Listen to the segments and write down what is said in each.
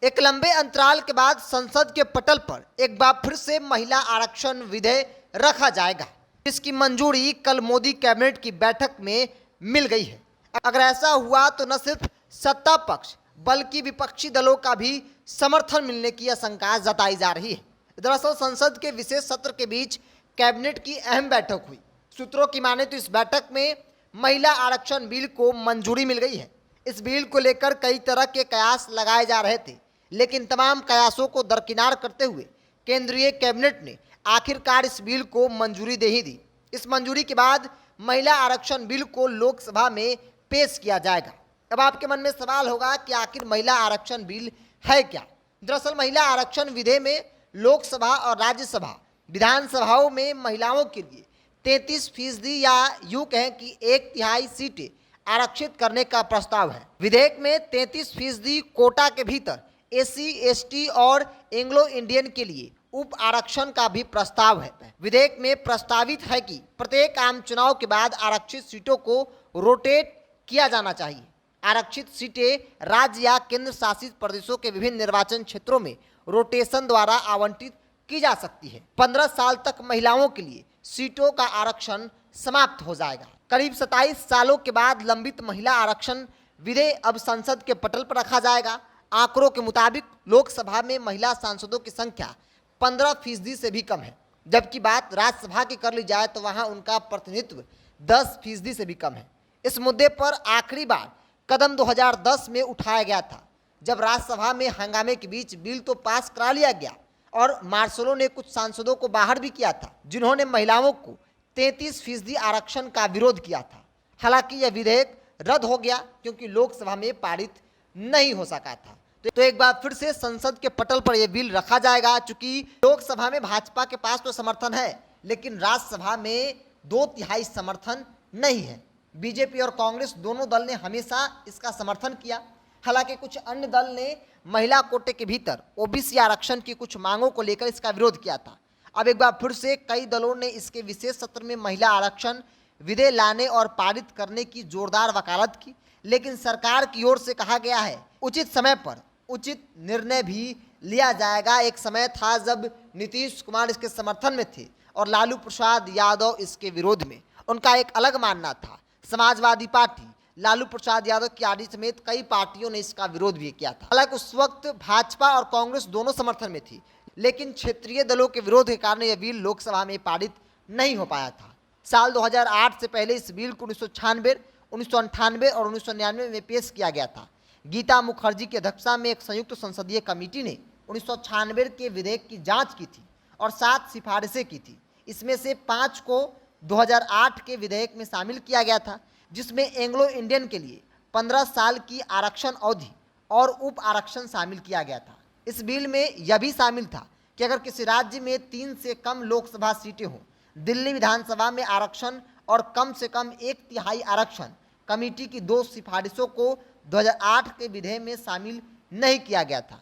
एक लंबे अंतराल के बाद संसद के पटल पर एक बार फिर से महिला आरक्षण विधेयक रखा जाएगा, जिसकी मंजूरी कल मोदी कैबिनेट की बैठक में मिल गई है। अगर ऐसा हुआ तो न सिर्फ सत्ता पक्ष बल्कि विपक्षी दलों का भी समर्थन मिलने की आशंका जताई जा रही है। दरअसल संसद के विशेष सत्र के बीच कैबिनेट की अहम बैठक हुई। सूत्रों की माने तो इस बैठक में महिला आरक्षण बिल को मंजूरी मिल गई है। इस बिल को लेकर कई तरह के कयास लगाए जा रहे थे, लेकिन तमाम कयासों को दरकिनार करते हुए केंद्रीय कैबिनेट ने आखिरकार इस बिल को मंजूरी दे ही दी। इस मंजूरी के बाद महिला आरक्षण बिल को लोकसभा में पेश किया जाएगा। अब आपके मन में सवाल होगा कि आखिर महिला आरक्षण बिल है क्या। दरअसल महिला आरक्षण विधेयक में लोकसभा और राज्यसभा विधानसभाओं में महिलाओं के लिए 33% या यूं कहें कि 1/3 सीटें आरक्षित करने का प्रस्ताव है। विधेयक में 33% कोटा के भीतर एससी, एसटी और एंग्लो इंडियन के लिए उप आरक्षण का भी प्रस्ताव है। विधेयक में प्रस्तावित है कि प्रत्येक आम चुनाव के बाद आरक्षित सीटों को रोटेट किया जाना चाहिए। आरक्षित सीटें राज्य या केंद्र शासित प्रदेशों के विभिन्न निर्वाचन क्षेत्रों में रोटेशन द्वारा आवंटित की जा सकती है। 15 साल तक महिलाओं के लिए सीटों का आरक्षण समाप्त हो जाएगा। करीब 27 सालों के बाद लंबित महिला आरक्षण विधेयक अब संसद के पटल पर रखा जाएगा। आंकड़ों के मुताबिक लोकसभा में महिला सांसदों की संख्या 15% से भी कम है, जबकि बात राज्यसभा की कर ली जाए तो वहां उनका प्रतिनिधित्व 10% से भी कम है। इस मुद्दे पर आखिरी बार कदम 2010 में उठाया गया था, जब राज्यसभा में हंगामे के बीच बिल तो पास करा लिया गया और मार्शलों ने कुछ सांसदों को बाहर भी किया था, जिन्होंने महिलाओं को 33% आरक्षण का विरोध किया था। हालांकि यह विधेयक रद्द हो गया क्योंकि लोकसभा में पारित नहीं हो सका था। तो एक बार फिर से संसद के पटल पर यह बिल रखा जाएगा। चूंकि लोकसभा में भाजपा के पास तो समर्थन है, लेकिन राज्यसभा में 2/3 समर्थन नहीं है। बीजेपी और कांग्रेस दोनों दल ने हमेशा इसका समर्थन किया। हालांकि कुछ अन्य दल ने महिला कोटे के भीतर ओबीसी आरक्षण की कुछ मांगों को लेकर इसका विरोध किया था। अब एक बार फिर से कई दलों ने इसके विशेष सत्र में महिला आरक्षण विधेयक लाने और पारित करने की जोरदार वकालत की, लेकिन सरकार की ओर से कहा गया है उचित समय पर उचित निर्णय भी लिया जाएगा। एक समय था जब नीतीश कुमार इसके समर्थन में थे और लालू प्रसाद यादव इसके विरोध में। उनका एक अलग मानना था। समाजवादी पार्टी, लालू प्रसाद यादव की आरजेडी समेत कई पार्टियों ने इसका विरोध भी किया था। हालांकि उस वक्त भाजपा और कांग्रेस दोनों समर्थन में थी, लेकिन क्षेत्रीय दलों के विरोध के कारण यह बिल लोकसभा में पारित नहीं हो पाया था। साल 2008 से पहले इस बिल को 1996, 1998 और 1999 में पेश किया गया था। गीता मुखर्जी की अध्यक्षता में एक संयुक्त संसदीय कमेटी ने 1996 के विधेयक की जांच की थी और 7 सिफारिशें की थी। इसमें से 5 को 2008 के विधेयक में शामिल किया गया था, जिसमें एंग्लो इंडियन के लिए 15 साल की आरक्षण अवधि और उप आरक्षण शामिल किया गया था। इस बिल में यह भी शामिल था कि अगर किसी राज्य में 3 से कम लोकसभा सीटें हों, दिल्ली विधानसभा में आरक्षण और कम से कम 1/3 आरक्षण कमेटी की 2 सिफारिशों को 2008 के विधेयक में शामिल नहीं किया गया था।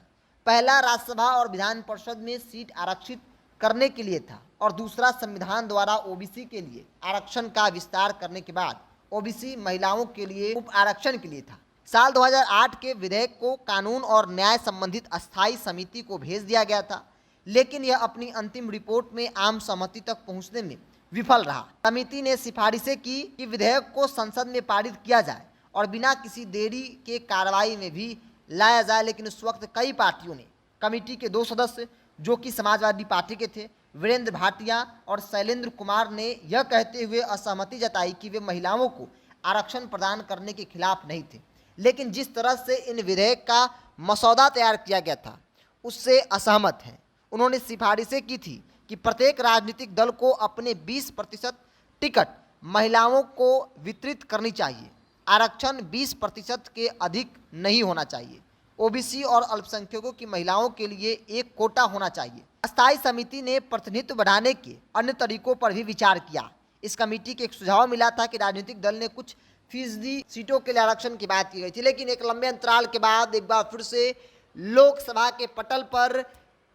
पहला राज्यसभा और विधान परिषद में सीट आरक्षित करने के लिए था और दूसरा संविधान द्वारा ओबीसी के लिए आरक्षण का विस्तार करने के बाद ओबीसी महिलाओं के लिए उप आरक्षण के लिए था। साल 2008 के विधेयक को कानून और न्याय संबंधित अस्थायी समिति को भेज दिया गया था, लेकिन यह अपनी अंतिम रिपोर्ट में आम सहमति तक पहुंचने में विफल रहा। समिति ने सिफारिशें की कि विधेयक को संसद में पारित किया जाए और बिना किसी देरी के कार्रवाई में भी लाया जाए, लेकिन उस वक्त कई पार्टियों ने, कमेटी के 2 सदस्य जो कि समाजवादी पार्टी के थे, वीरेंद्र भाटिया और शैलेंद्र कुमार, ने यह कहते हुए असहमति जताई कि वे महिलाओं को आरक्षण प्रदान करने के खिलाफ नहीं थे, लेकिन जिस तरह से इन विधेयक का मसौदा तैयार किया गया था उससे असहमत हैं। उन्होंने सिफारिशें की थी कि प्रत्येक राजनीतिक दल को अपने 20% टिकट महिलाओं को वितरित करनी चाहिए। आरक्षण 20% के अधिक नहीं होना चाहिए। ओबीसी और अल्पसंख्यकों की महिलाओं के लिए एक कोटा होना चाहिए। अस्थायी समिति ने प्रतिनिधित्व बढ़ाने के अन्य तरीकों पर भी विचार किया। इस कमेटी के एक सुझाव मिला था कि राजनीतिक दल ने कुछ फीसदी सीटों के लिए आरक्षण की बात की गई थी, लेकिन एक लंबे अंतराल के बाद एक बार फिर से लोकसभा के पटल पर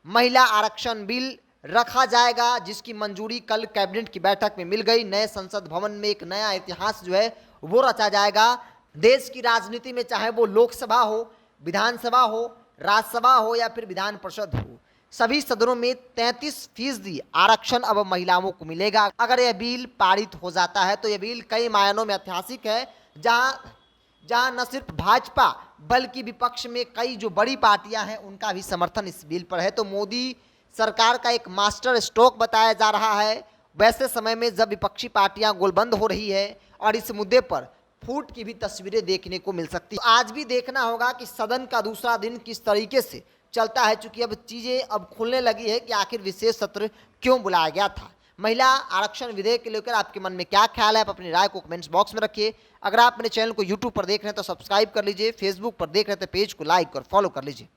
महिला आरक्षण बिल रखा जाएगा, जिसकी मंजूरी कल कैबिनेट की बैठक में मिल गई। नए संसद भवन में एक नया इतिहास जो है वो रचा जाएगा। देश की राजनीति में चाहे वो लोकसभा हो, विधानसभा हो राज्यसभा हो या फिर विधान परिषद हो, सभी सदनों में 33% आरक्षण अब महिलाओं को मिलेगा। अगर यह बिल पारित हो जाता है तो यह बिल कई मायनों में ऐतिहासिक है, जहां न सिर्फ भाजपा बल्कि विपक्ष में कई जो बड़ी पार्टियां हैं उनका भी समर्थन इस बिल पर है। तो मोदी सरकार का एक मास्टर स्ट्रोक बताया जा रहा है वैसे समय में जब विपक्षी पार्टियां गोलबंद हो रही है और इस मुद्दे पर फूट की भी तस्वीरें देखने को मिल सकती है। आज भी देखना होगा कि सदन का दूसरा दिन किस तरीके से चलता है, चूंकि अब चीजें अब खुलने लगी है कि आखिर विशेष सत्र क्यों बुलाया गया था। महिला आरक्षण विधेयक के लेकर आपके मन में क्या ख्याल है, आप अपनी राय को कमेंट्स बॉक्स में रखिए। अगर आप मेरे चैनल को यूट्यूब पर देख रहे हैं तो सब्सक्राइब कर लीजिए, फेसबुक पर देख रहे हैं तो पेज को लाइक और फॉलो कर लीजिए।